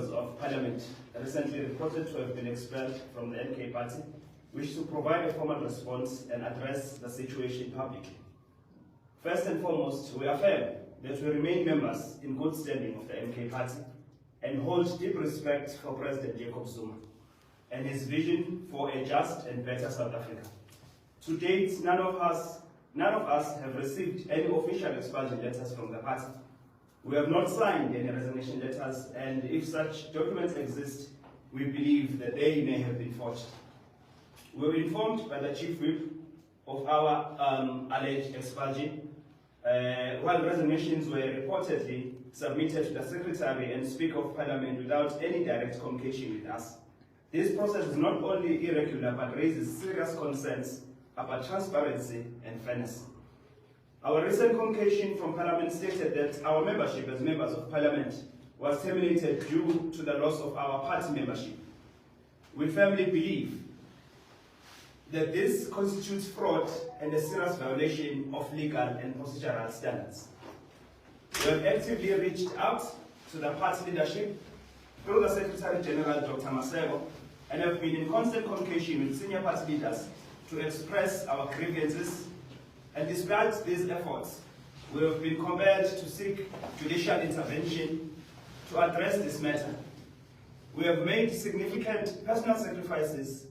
members of parliament recently reported to have been expelled from the MK party wish to provide a formal response and address the situation publicly. First and foremost, we affirm that we remain members in good standing of the MK party and hold deep respect for President Jacob Zuma and his vision for a just and better South Africa. To date, none of us have received any official expulsion letters from the party. We have not signed any resignation letters, and if such documents exist, we believe that they may have been forged. We were informed by the Chief Whip of our alleged expulsion, while resignations were reportedly submitted to the Secretary and Speaker of Parliament without any direct communication with us. This process is not only irregular, but raises serious concerns about transparency and fairness. Our recent communication from Parliament stated that our membership as members of Parliament was terminated due to the loss of our party membership. We firmly believe that this constitutes fraud and a serious violation of legal and procedural standards. We have actively reached out to the party leadership through the Secretary General, Dr. Masego, and have been in constant communication with senior party leaders to express our grievances, and despite these efforts, we have been compelled to seek judicial intervention to address this matter. We have made significant personal sacrifices,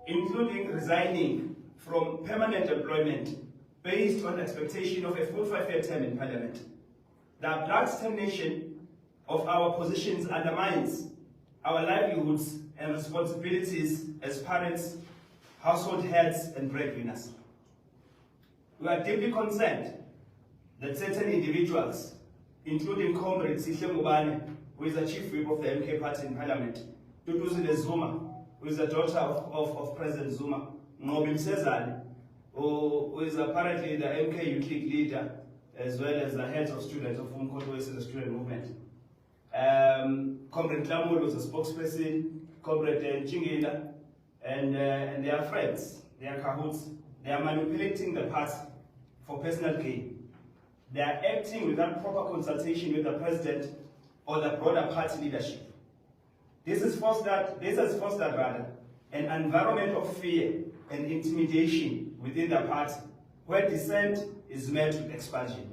including resigning from permanent employment based on expectation of a full 5-year term in Parliament. The abrupt stagnation of our positions undermines our livelihoods and responsibilities as parents, household heads, and breadwinners. We are deeply concerned that certain individuals, including Comrade Sihle Mubane, who is the Chief Whip of the MK party in Parliament, Duduzile Zuma, who is the daughter of President Zuma, Ngobi Msezane, who is apparently the MK Youth League leader, as well as the head of students of Umkhonto is the student movement. Comrade Klamul was a spokesperson, Comrade Chingila, and they are friends, they are cahoots, they are manipulating the party for personal gain. They are acting without proper consultation with the president or the broader party leadership. This has fostered an environment of fear and intimidation within the party, where dissent is met with expulsion.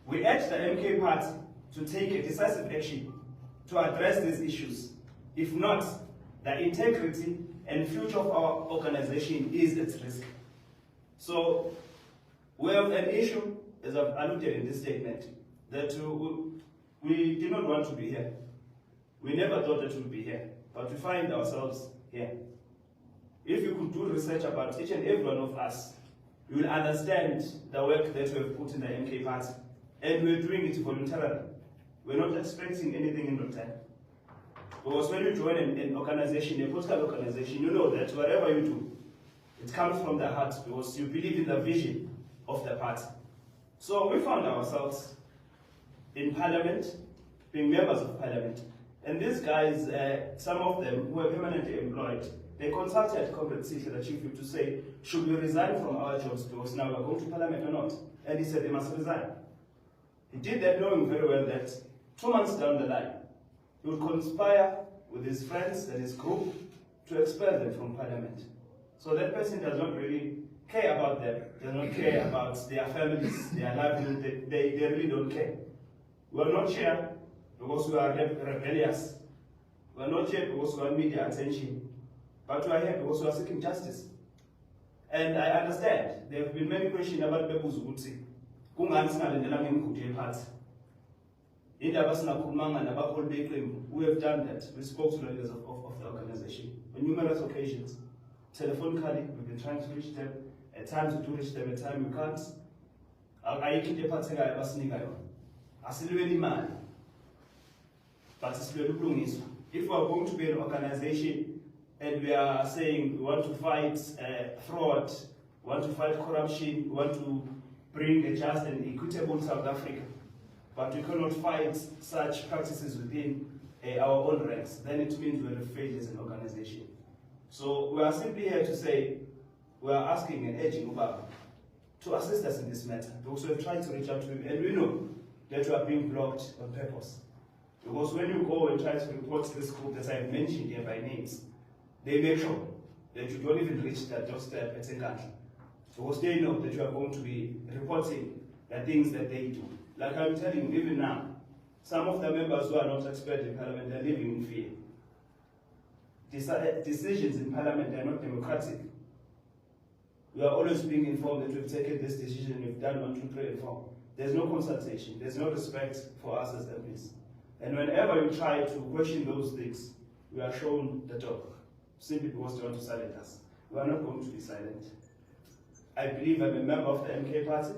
We urge the MK party to take a decisive action to address these issues. If not, the integrity and future of our organization is at risk. So, we have an issue, as I've alluded in this statement, that we did not want to be here. We never thought that we would be here, but we find ourselves here. If you could do research about each and every one of us, you will understand the work that we have put in the MK party. And we're doing it voluntarily. We're not expecting anything in return. Because when you join an organization, a political organization, you know that whatever you do, it comes from the heart because you believe in the vision of the party. So we found ourselves in Parliament, being members of Parliament. And these guys, some of them who were permanently employed, they consulted Comrade Sihle, the Chief Whip, to say, should we resign from our jobs because now we're going to Parliament or not? And he said they must resign. He did that knowing very well that 2 months down the line, he would conspire with his friends and his group to expel them from Parliament. So that person does not really care about them, does not care about their families, their livelihood, they really don't care. We are not here because we are rebellious. We are not here because we want media attention, but we are here because we are seeking justice. And I understand there have been many questions about Bebu's Utsi. Kungani singalendelanga imigudu yephathi. Indaba singakhulumanga nabaholi beqembu. We have done that. We spoke to the leaders of the organization on numerous occasions. Telephonically, we've been trying to reach them. At times we do reach them, at times we can't. Ayikho into ephathekayo abasinika yona. Asilweli imali. But silwela ubulungiswa. If we are going to be an organization and we are saying we want to fight fraud, we want to fight corruption, we want to bring a just and equitable South Africa, but we cannot fight such practices within our own ranks, then it means we have failed as an organization. So we are simply here to say, we are asking and urging Ubaba to assist us in this matter, because we have tried to reach out to him, and we know that we are being blocked on purpose. Because when you go and try to report this group that I mentioned here by names, they make sure that you don't even reach that doorstep at Enkandla. Because they know that you are going to be reporting the things that they do. Like I'm telling you, even now, some of the members who are not expert in Parliament are living in fear. Decisions in Parliament are not democratic. We are always being informed that we've taken this decision, we've done 1, 2, 3, and 4. There's no consultation, there's no respect for us as MPs. And whenever you try to question those things, we are shown the door, simply because they want to silence us. We are not going to be silent. I believe I'm a member of the MK party,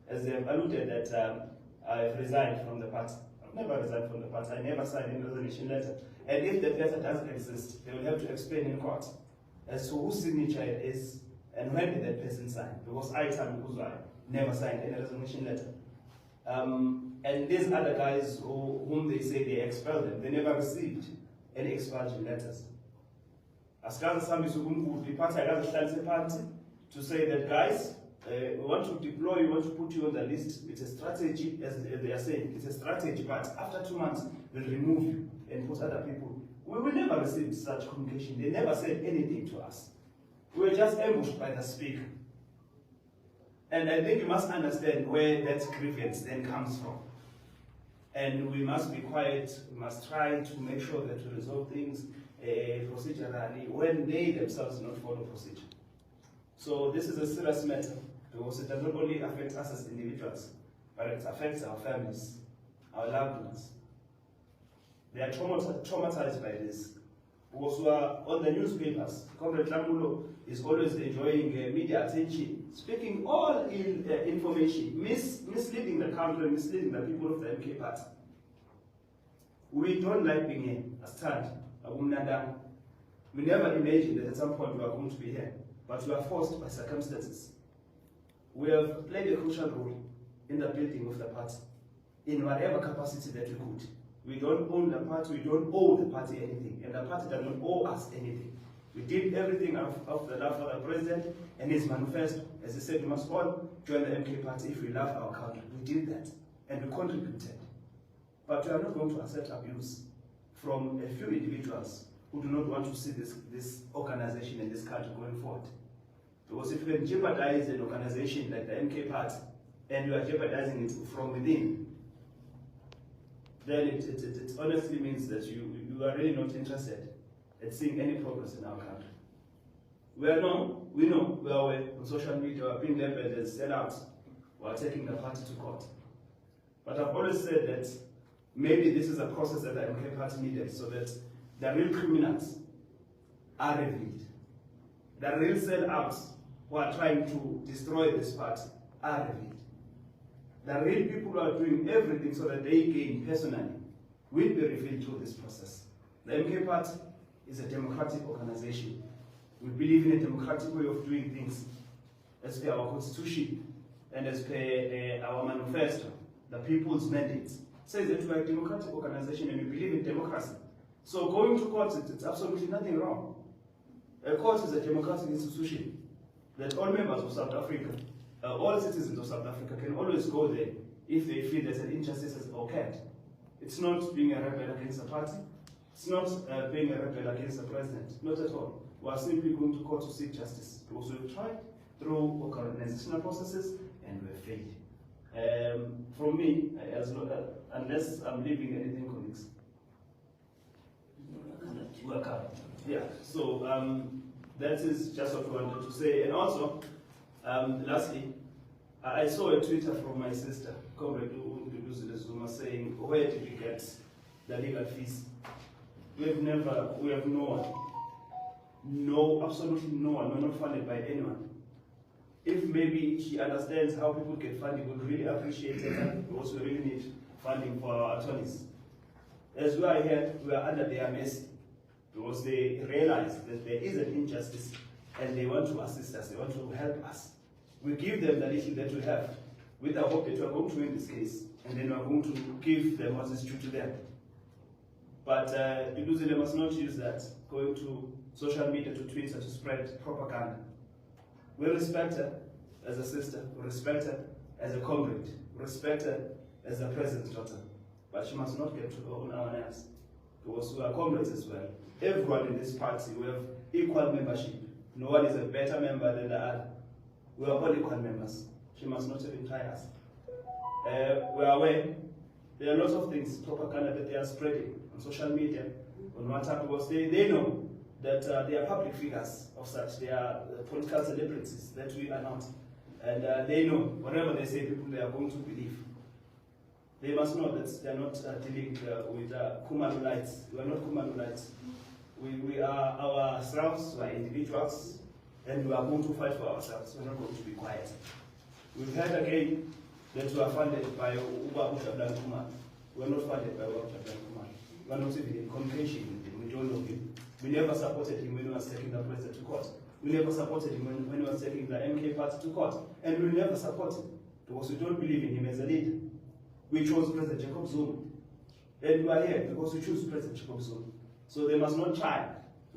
as they have alluded that I've resigned from the party. I've never resigned from the party, I never signed any resignation letter. And if that letter doesn't exist, they will have to explain in court as to whose signature it is and when did that person sign. Because I, Tammy Kuzwai, never signed any resignation letter. And these other guys whom they say they expelled them, they never received any expulsion letters. As Sambi Sukumku, the party party to say that guys, we want to deploy, we want to put you on the list. It's a strategy, as they are saying, it's a strategy, but after 2 months, we'll remove you and put other people. We will never receive such communication. They never said anything to us. We were just ambushed by the speaker. And I think you must understand where that grievance then comes from. And we must be quiet, we must try to make sure that we resolve things procedurally when they themselves do not follow procedure. So this is a serious matter because it does not only affect us as individuals, but it affects our families, our loved ones. They are traumatized by this. Because we are on the newspapers, Comrade Lambulo is always enjoying media attention, speaking all information, misleading the country, misleading the people of the MK party. We don't like being here, as stand. We never imagined that at some point we are going to be here, but we are forced by circumstances. We have played a crucial role in the building of the party, in whatever capacity that we could. We don't own the party, we don't owe the party anything, and the party does not owe us anything. We did everything out of the love for the president and his manifesto. As he said, we must all join the MK party if we love our country. We did that, and we contributed. But we are not going to accept abuse from a few individuals who do not want to see this organization and this country going forward. Because if you can jeopardize an organization like the MK party, and you are jeopardizing it from within, then it honestly means that you are really not interested in seeing any progress in our country. We know we are on social media, we are being labeled as sellouts, we are taking the party to court. But I've always said that maybe this is a process that the MK party needed so that the real criminals are revealed. The real sellouts who are trying to destroy this party are revealed. The real people who are doing everything so that they gain personally will be revealed through this process. The MK party is a democratic organization. We believe in a democratic way of doing things as per our constitution and as per our manifesto. The people's mandate says that we are a democratic organization and we believe in democracy. So going to court, it's absolutely nothing wrong. A court is a democratic institution that all members of South Africa, all citizens of South Africa can always go there if they feel that an injustice has occurred. It's not being a rebel against a party. It's not being a rebel against the president. Not at all. We are simply going to court to seek justice because we've tried through organizational processes and we've failed. From me, unless I'm leaving anything, colleagues. Welcome. Yeah. So that is just what we wanted to say. And also, lastly, I saw a Twitter from my sister, Comrade Zuma, saying, "Where did you get the legal fees?" We have no one, absolutely no one. We're not funded by anyone. If maybe she understands how people get funding, we would really appreciate it because we really need funding for our attorneys. As we are here, we are under their mercy because they realize that there is an injustice and they want to assist us, they want to help us. We give them the little that we have with the hope that we are going to win this case and then we are going to give them what is due to them. But they must not use that, going to social media, to Twitter, to spread propaganda. We respect her as a sister, we respect her as a comrade, we respect her as the president's daughter. but she must not get to go on our nerves, because we are comrades as well. Everyone in this party, we have equal membership. No one is a better member than the other. We are all equal members. She must not even try us. We are aware there are lots of things, propaganda that they are spreading on social media, on WhatsApp, because they know that they are public figures of such. They are political celebrities that we are not. And they know whatever they say, people they are going to believe. They must know that they are not dealing with Khumalulites. We are not Khumalulites. We are ourselves, we are individuals, and we are going to fight for ourselves. We are not going to be quiet. We've heard again that we are funded by Uba Utablan Kumar. We are not funded by Uba Utablan Kumar. We are not even in communication with him. We don't know him. We never supported him when he was taking the president to court. We never supported him when he was taking the MK party to court. And we never support him because we don't believe in him as a leader. We chose President Jacob Zuma. And we are here because we choose President Jacob Zuma. So they must not try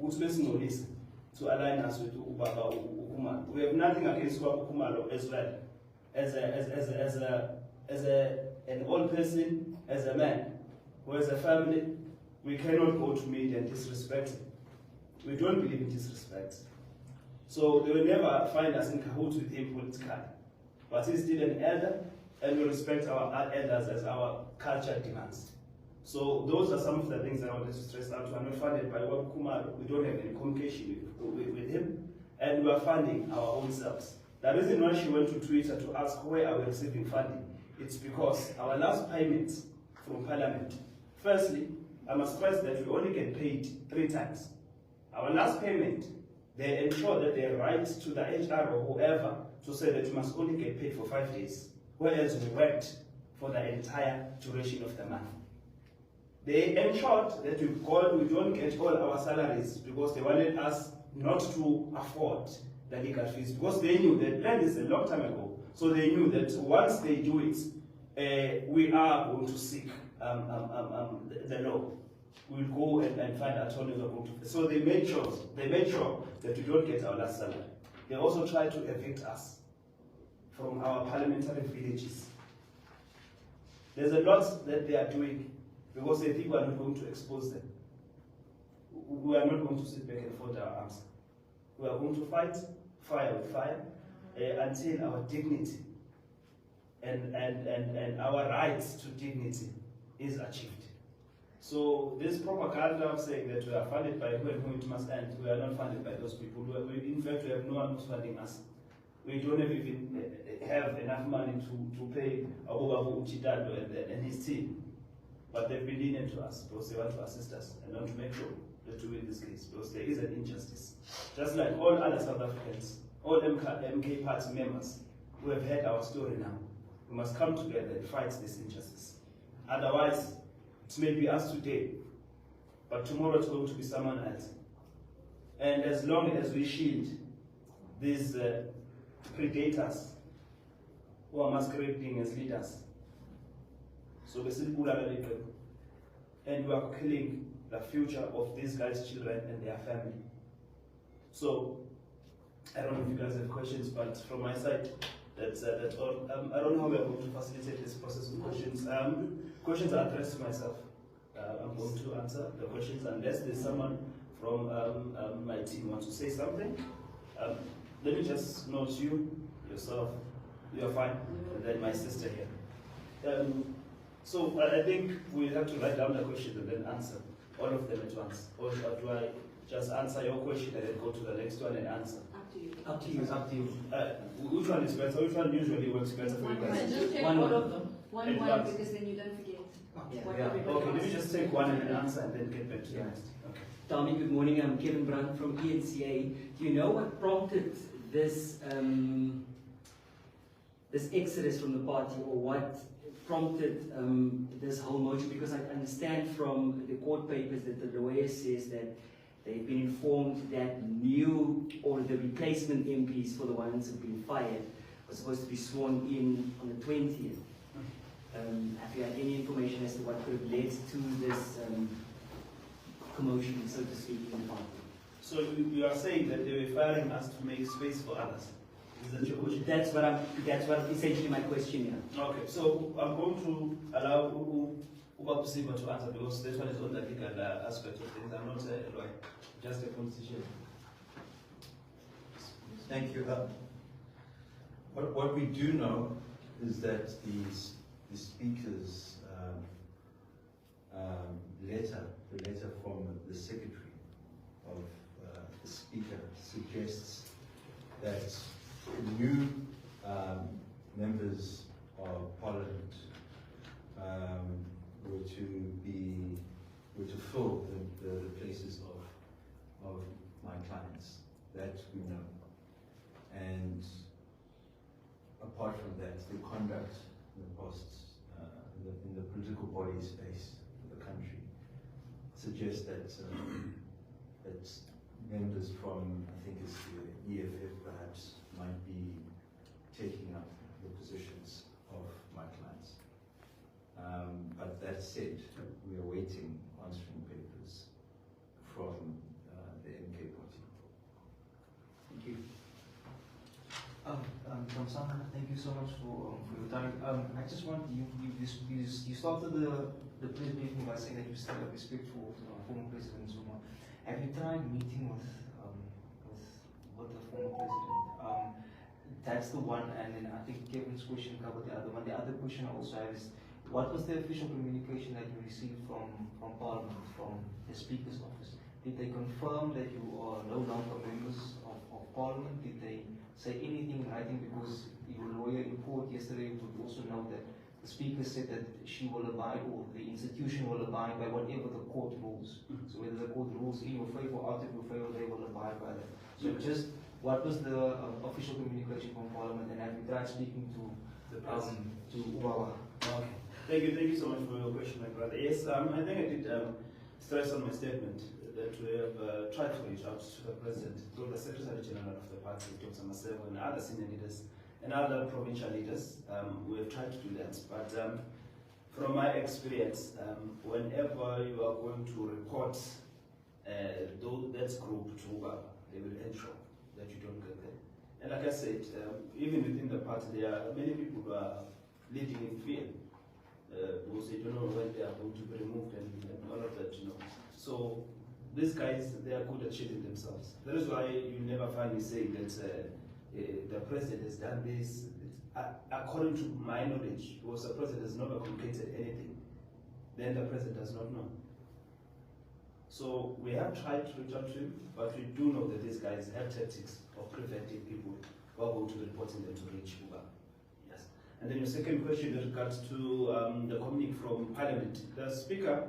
to align us with Ubaba Ukumalo. We have nothing against Ubaba Ukumalo as well. As an old person, as a man, who has a family, we cannot go to media and disrespect him. We don't believe in disrespect. So they will never find us in cahoots with him politically. But he's still an elder, and we respect our elders as our culture demands. So those are some of the things I wanted to stress out. We are not funded by Ubaba Ukumalo. We don't have any communication with him, and we are funding our own selves. The reason why she went to Twitter to ask where are we receiving funding, it's because our last payments from Parliament, firstly, I must stress that we only get paid 3 times. Our last payment, they ensure that they write to the HR or whoever to say that we must only get paid for 5 days, whereas we worked for the entire duration of the month. They ensured that we don't get all our salaries because they wanted us not to afford the legal fees, because they knew that land is a long time ago. So they knew that once they do it, we are going to seek the law. We'll go and find attorneys who are going to. So they made sure that we don't get our last salary. They also tried to evict us from our parliamentary villages. There's a lot that they are doing because they think we are not going to expose them. We are not going to sit back and fold our arms. We are going to fight fire with fire until our dignity and our rights to dignity is achieved. So this propaganda of saying that we are funded by who and who it must end, we are not funded by those people. In fact, we have no one who's funding us. We don't even have enough money to pay Abubabu Uchidado and his team. But they've been lenient to us because they want to assist us and want to make sure that we win this case, because there is an injustice. Just like all other South Africans, all MK party members who have heard our story now, we must come together and fight this injustice. Otherwise, it may be us today, but tomorrow it's going to be someone else. And as long as we shield these predators who are masquerading as leaders, so and we are killing the future of these guys' children and their family. So I don't know if you guys have questions, but from my side, that's all. I don't know how we are going to facilitate this process of questions. Questions are addressed to myself. I'm going to answer the questions unless there's someone from my team wants to say something. Let me just note yourself, you're fine, and then my sister here. So I think we have to write down the questions and then answer all of them at once. Or do I just answer your question and then go to the next one and answer? Up to you. Up to you. Which one is better? Which one usually works better for you guys? Just take all of them. One, because then you don't forget. Okay, let me just take one and then answer and then get back to the next. Okay. Tommy, good morning. I'm Kevin Brandt from ENCA. Do you know what prompted this this exodus from the party, or what prompted this whole motion? Because I understand from the court papers that the lawyer says that they've been informed that new or the replacement MPs for the ones who've been fired were supposed to be sworn in on the 20th. Have you had any information as to what could have led to this commotion, so to speak, in the party? So you are saying that they were firing us to make space for others? Is that your question? That's what essentially my question here. Okay, so I'm going to allow to answer, because this one is on the legal aspect of things. I'm not a lawyer, just a politician. Thank you. What we do know is that the speaker's the letter from the secretary of the speaker suggests that new members of parliament were to fill the places of my clients. That we know. And apart from that, the conduct in the past, in the political body space of the country, suggests that that members from, I think it's the EFF perhaps, might be taking up the positions of my clients. But that said, we are waiting answering papers from the MK party. Thank you. Samson, thank you so much for your time. I just want you started the press briefing by saying that you still have respect for former President Zuma. Have you tried meeting with the former president? That's the one, and then I think Kevin's question covered the other one. The other question I also have is, what was the official communication that you received from Parliament, from the Speaker's office? Did they confirm that you are no longer members of Parliament? Did they say anything in writing? Because your lawyer in court yesterday would also know that the Speaker said that she will abide, or the institution will abide by whatever the court rules. So whether the court rules in your favor or out of your favor, they will abide by that. So just what was the official communication from Parliament, and have you tried speaking to The president. to Uwawa? Okay. Thank you so much for your question, my brother. Yes, I think I did stress on my statement that we have tried to reach out to the President through the Secretary General of the party, Dr. Maseko, and other senior leaders and other provincial leaders. We have tried to do that. But from my experience, whenever you are going to report that group to Uwawa, they will ensure that you don't get there. And like I said, even within the party, there are many people who are living in fear. Because they don't know when they are going to be removed and all of that, you know. So these guys, they are good at shielding themselves. That is why you never find me saying that the president has done this. According to my knowledge, because the president has never communicated anything, then the president does not know. So we have tried to reach out to him, but we do know that these guys have tactics of preventing people who are going to be reporting them to reach Uber. And then your second question with regards to the communique from Parliament. The Speaker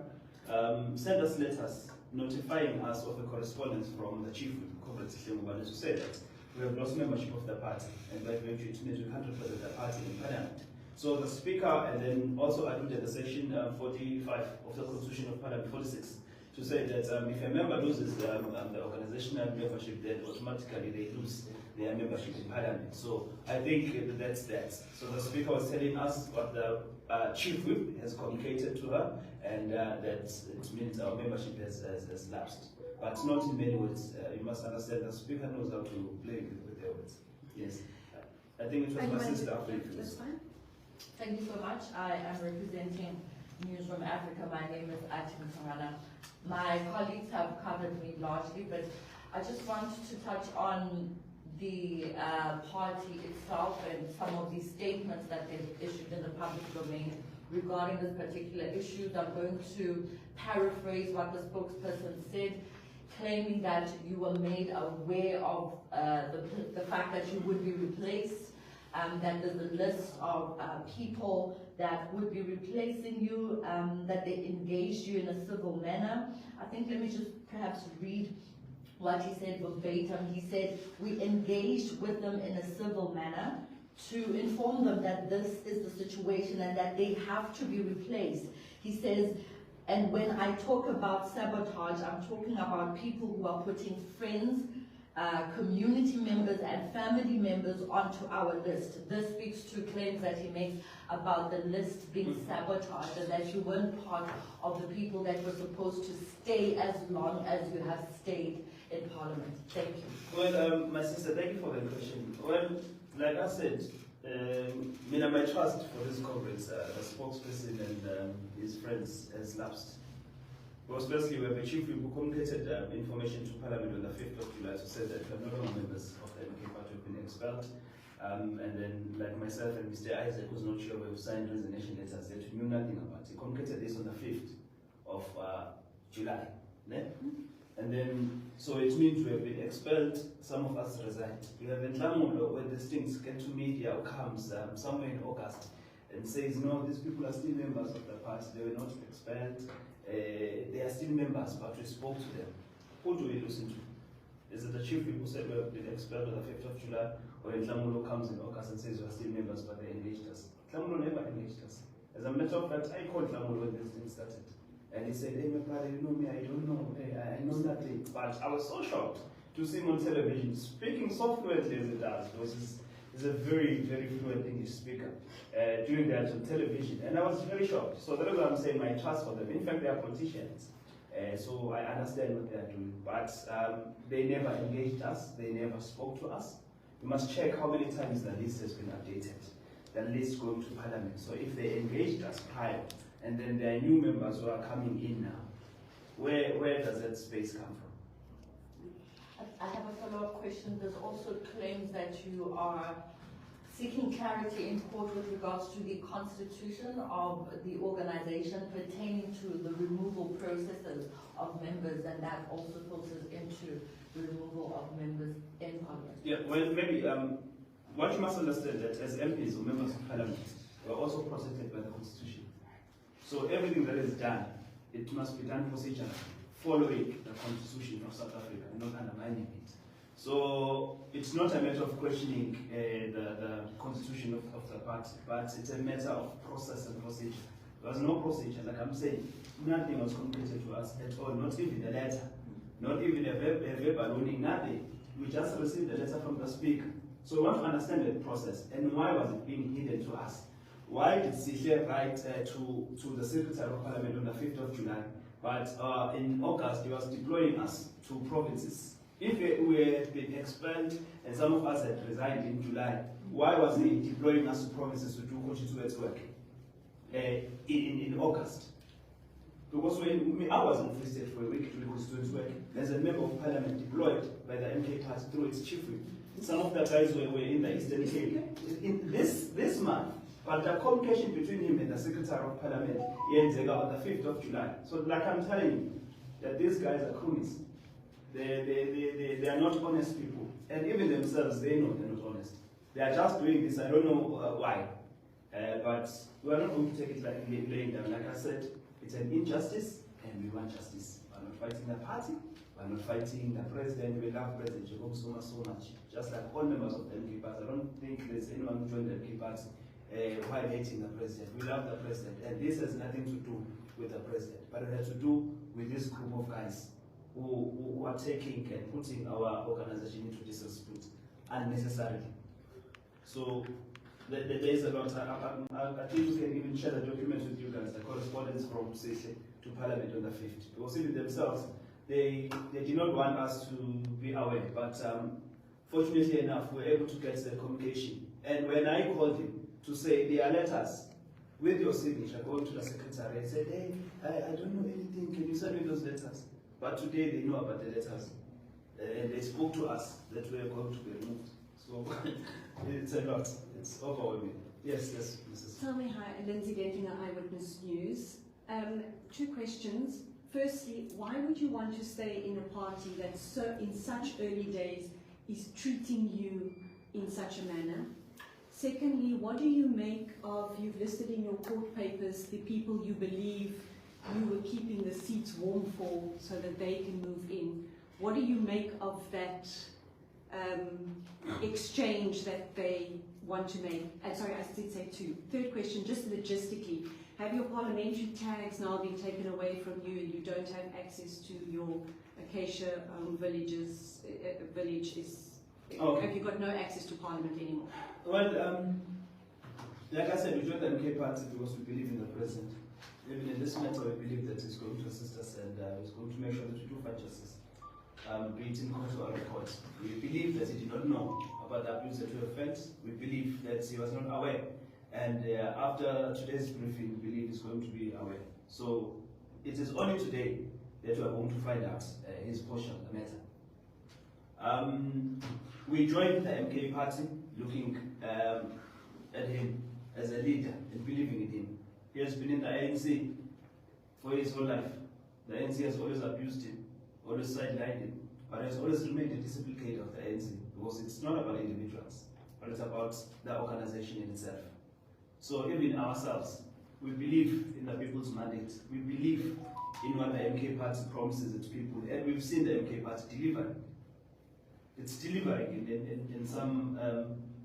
sent us letters notifying us of a correspondence from the Chief Whip, Comrade Sihlengu, to say that we have lost membership of the party, and by virtue it means we can't represent the party in Parliament. So the Speaker, and then also alluded to section 45 of the Constitution of Parliament, 46, to say that if a member loses the organizational membership, then automatically they lose their membership in Parliament. So I think that's that. So the Speaker was telling us what the Chief Whip has communicated to her, and that it means our membership has lapsed. But not in many words. You must understand the Speaker knows how to play with their words. Yes. I think it was my sister. That's fine. Thank you so much. I am representing News from Africa. My name is Atim Karana. My colleagues have covered me largely, but I just want to touch on the party itself and some of these statements that they've issued in the public domain regarding this particular issue. I'm going to paraphrase what the spokesperson said, claiming that you were made aware of the fact that you would be replaced, that there's a list of people that would be replacing you, that they engaged you in a civil manner. I think let me just perhaps read what he said verbatim. He said, we engaged with them in a civil manner to inform them that this is the situation and that they have to be replaced. He says, and when I talk about sabotage, I'm talking about people who are putting friends, community members and family members onto our list. This speaks to claims that he makes about the list being sabotaged and that you weren't part of the people that were supposed to stay as long as you have stayed in Parliament. Thank you. Well, my sister, thank you for the question. Well, like I said, My trust for this conference, the spokesperson and his friends has lapsed. Because firstly, we have a chief who communicated information to Parliament on the 5th of July to say that we are no longer members of the MK party have been expelled. And then, like myself and Mr. Isaac, who's not sure, we have signed resignation letters that we knew nothing about. He communicated this on the 5th of July. Ne? And then, so it means we have been expelled, some of us resigned. We have in Lamulo, when these things get to media or comes somewhere in August and says, no, these people are still members of the party, they were not expelled. They are still members, but we spoke to them. Who do we listen to? Is it the chief who said we have been expelled on the 5th of July, or Tlamulo comes in August and says we are still members, but they engaged us? Tlamulo never engaged us. As a matter of fact, I called Tlamulo when this thing started. And he said, hey, my brother, you know me, I don't know, I know nothing. But I was so shocked to see him on television speaking so fluently as he does, because he's a very, very fluent English speaker, doing that on television. And I was very shocked. So that's why I'm saying my trust for them. In fact, they are politicians. So I understand what they are doing. But they never engaged us. They never spoke to us. You must check how many times the list has been updated. The list going to Parliament. So if they engaged us prior, and then there are new members who are coming in now, where does that space come from? I have a follow-up question. There's also claims that you are seeking clarity in court with regards to the constitution of the organization pertaining to the removal processes of members, and that also filters into the removal of members in Parliament. Yeah, well, maybe what you must understand that as MPs or members of Parliament, we are also protected by the Constitution. So everything that is done, it must be done procedurally, following the Constitution of South Africa and not undermining it. So it's not a matter of questioning the Constitution of the party, but it's a matter of process and procedure. There was no procedure, like I'm saying, nothing was communicated to us at all, not even a letter, not even a verbal warning, nothing. We just received a letter from the Speaker. So we want to understand the process and why was it being hidden to us? Why did Sihle write to the Secretary of Parliament on the 5th of July, but in August he was deploying us to provinces? If we had been expelled and some of us had resigned in July, why was he deploying us to provinces to do constituents work in August? Because when I was in Free State for a week to do constituents work, there's a member of Parliament deployed by the MK party through its chief whip. Some of the guys were in the Eastern Cape. In this month, but the communication between him and the Secretary of Parliament ends on the 5th of July. So like I'm telling you, that these guys are cronies. They are not honest people. And even themselves, they know they're not honest. They are just doing this, I don't know why. But we are not going to take it like laying down. Like I said, it's an injustice and we want justice. We are not fighting the party, we are not fighting the president. We love President Jacob Zuma so much. Just like all members of the MK party. I don't think there's anyone who joined the MK party while hating the president. We love the president, and this has nothing to do with the president, but it has to do with this group of guys who are taking and putting our organization into disrepute unnecessarily. So there is a lot. I think we can even share the document with you guys, the correspondence from Sihle to Parliament on the 5th, because even themselves, they did not want us to be aware, but fortunately enough, we were able to get the communication. And when I called him to say there are letters with your signature going to the secretary, I said, hey, I don't know anything, can you send me those letters? But today they know about the letters. And they spoke to us that we are going to be removed. So it's a lot, it's overwhelming. Yes, Mrs. Tell me, hi, Lindsay Denkinger, Eyewitness News. 2 questions. Firstly, why would you want to stay in a party that in such early days is treating you in such a manner? Secondly, what do you make of, you've listed in your court papers, the people you believe you were keeping the seats warm for so that they can move in. What do you make of that exchange that they want to make? Sorry, I did say 2. Third question, just logistically, have your parliamentary tags now been taken away from you and you don't have access to your Acacia village? Have you got no access to Parliament anymore? Well, like I said, we joined the MK party because we believe in the president. Even in this matter, we believe that he's going to assist us and he's going to make sure that we do fight justice, be it in court or out of court. We believe that he did not know about the abuse that we have felt. We believe that he was not aware. And after today's briefing, we believe he's going to be aware. So it is only today that we are going to find out his portion of the matter. We joined the MK party looking at him as a leader and believing in him. He has been in the ANC for his whole life. The ANC has always abused him, always sidelined him, but has always remained a disciplinary of the ANC, because it's not about individuals, but it's about the organization in itself. So even ourselves, we believe in the people's mandate. We believe in what the MK party promises its people, and we've seen the MK party deliver. It's delivering in some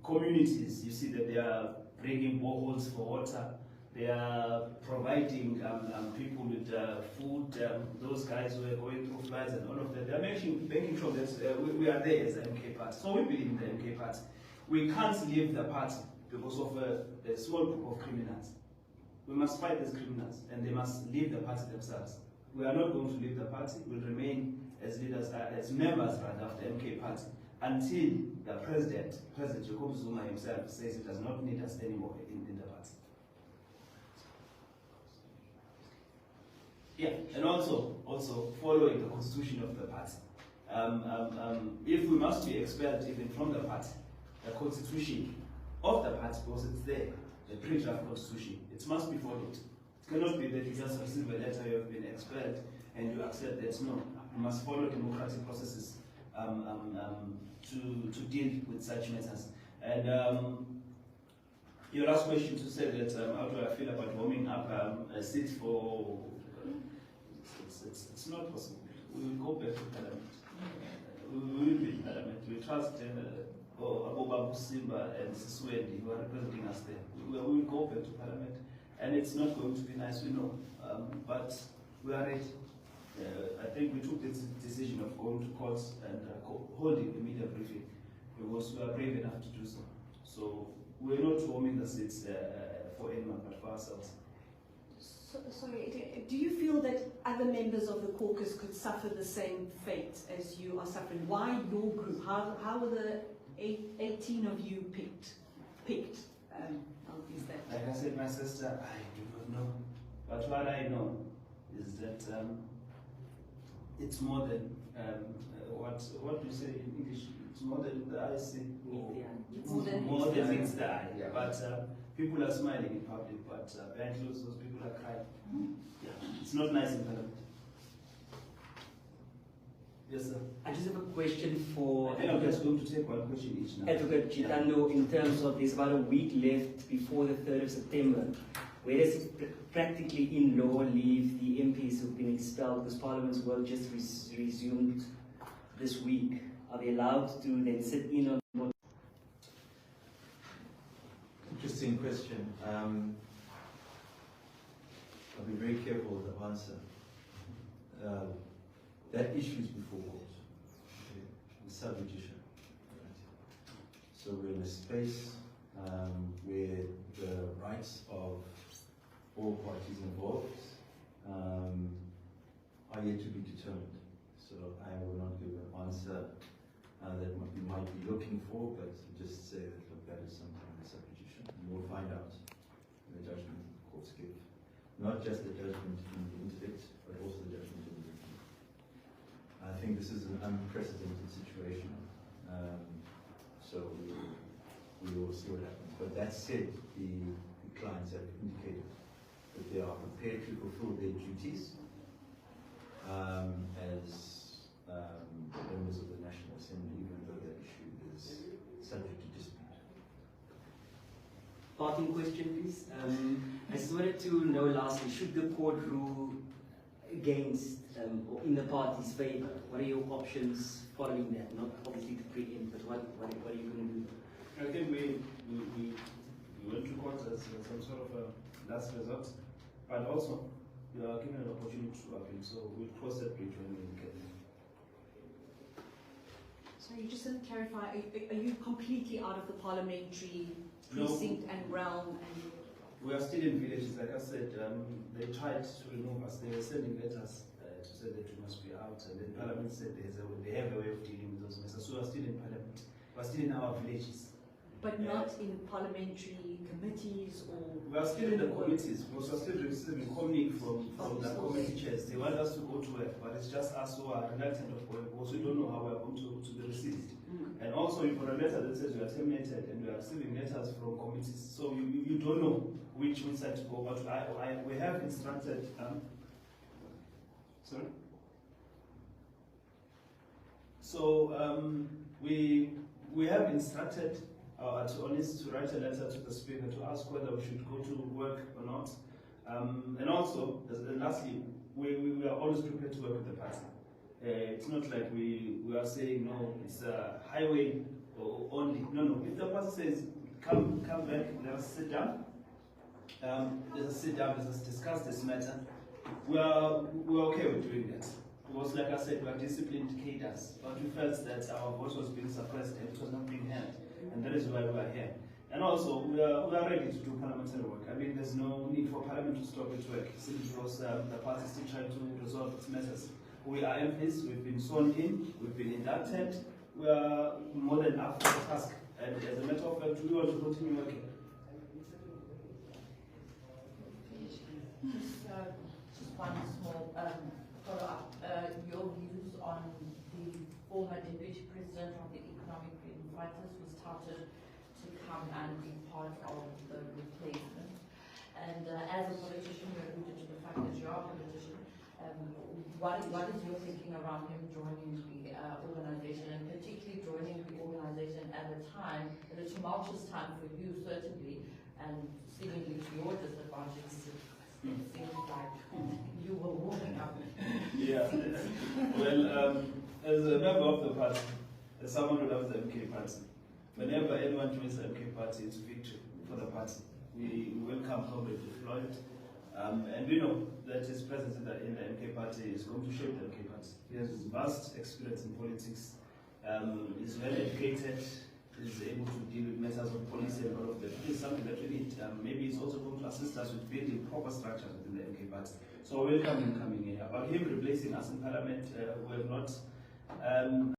communities. You see that they are breaking boreholes for water. They are providing people with food. Those guys who are going through floods and all of that. They are making sure that we are there as the MK party. So we believe in the MK party. We can't leave the party because of a small group of criminals. We must fight these criminals, and they must leave the party themselves. We are not going to leave the party. We'll remain as leaders, as members rather, of the MK party until the President Jacob Zuma himself says he does not need us anymore in the party. Yeah, and also following the constitution of the party. If we must be expelled even from the party, the constitution of the party, because it's there, the pre-draft constitution, it must be followed. It cannot be that you just receive a letter, you have been expelled, and you accept that. No, you must follow democratic processes to deal with such matters. And your last question to say that how do I feel about warming up a seat for, it's not possible. We will go back to Parliament. We will be in Parliament. We trust Abobabu Simba and Siswendi who are representing us there. We will go back to Parliament, and it's not going to be nice, we know, but we are ready. I think we took this decision of going to court and holding a media briefing because we are brave enough to do so. So we're not warming the seats for anyone but for ourselves. Sorry, do you feel that other members of the caucus could suffer the same fate as you are suffering? Why your group? How were the 18 of you picked? How is that? Like I said, my sister, I do not know. But what I know is that it's more than what do you say in English? It's more than the eye see. More than meets the eye. Yeah. But people are smiling in public, but behind closed doors, people are crying. Yeah. It's not nice in Parliament. Yes, sir. I just have a question for I think I'm just going to take one question each now. Advocate Chitando, in terms of there's about a week left before the 3rd of September. Where does it practically in law leave the MPs who've been expelled because Parliament's work just resumed this week? Are they allowed to then sit in on what? Interesting question. I'll be very careful with the answer. That issue is before court, okay? The sub-judicia. Right? So we're in a space where the rights of all parties involved are yet to be determined. So I will not give an answer that you might be looking for, but just say that look, that is something that's sub-judicia. And we'll find out in the judgment the courts give. Not just the judgment in the intellect, but also the judgment in the written. I think this is an unprecedented situation. So we will see what happens. But that said, the clients have indicated that they are prepared to fulfill their duties as members of the National Assembly, even though that issue is subject to dispute. Parting question, please. I just wanted to know lastly, should the court rule against or in the party's favor, what are your options following that? Not obviously to preempt, but what are you going to do? I think we went to court as some sort of a last resort, but also we are given an opportunity to appeal, so we'll cross that bridge when we get there. So you just didn't clarify, are you completely out of the parliamentary precinct and realm? And we are still in villages, like I said. They tried to remove us. They were sending letters to say that we must be out, and then Parliament said they have a way of dealing with those messes. So we are still in Parliament. we're still in our villages. But not in parliamentary committees or... We are still in the committees, because we are still receiving communique from the committee chairs. They want us to go to work, but it's just us who are reluctant of going, because we don't know how we are going to be received. And also, you've got a letter that says you are terminated, and we are receiving letters from committees, so you don't know which side to go. But we have instructed. Sorry. So we have instructed our attorneys to write a letter to the Speaker to ask whether we should go to work or not. And also, lastly, we are always prepared to work with the party. It's not like we are saying, no, it's a highway only. No. If the party says, come back, let us sit down, let us discuss this matter, we're okay with doing that. Because like I said, we are disciplined cadres, but we felt that our voice was being suppressed and it was not being heard. And that is why we are here. And also, we are ready to do parliamentary work. I mean, there's no need for Parliament to stop its work, simply because the party is still trying to resolve its matters. We are MPs, we've been sworn in, we've been inducted, we are more than up for the task. And as a matter of fact, we want to continue working. Just one small follow-up. Your views on the former Deputy President of the Economic Freedom Fighters who started to come and be part of the replacement. And as a politician, you alluded to the fact that you are a politician. What is your thinking around him joining the organization, and particularly joining the organization at a time, at a tumultuous time for you, certainly, and seemingly to your disadvantage? It seems like you were warming up. Yeah. Well, as a member of the party, as someone who loves the MK party, whenever anyone joins the MK party, it's victory for the party. We welcome Comrade Floyd, and we know that his presence in the MK party is going to shape the MK party. He has vast experience in politics, is well educated, is able to deal with matters of policy and all of that. This is something that we need. Maybe it's also going to assist us with building proper structures within the MK party. So welcome him coming here. About him replacing us in Parliament, we have not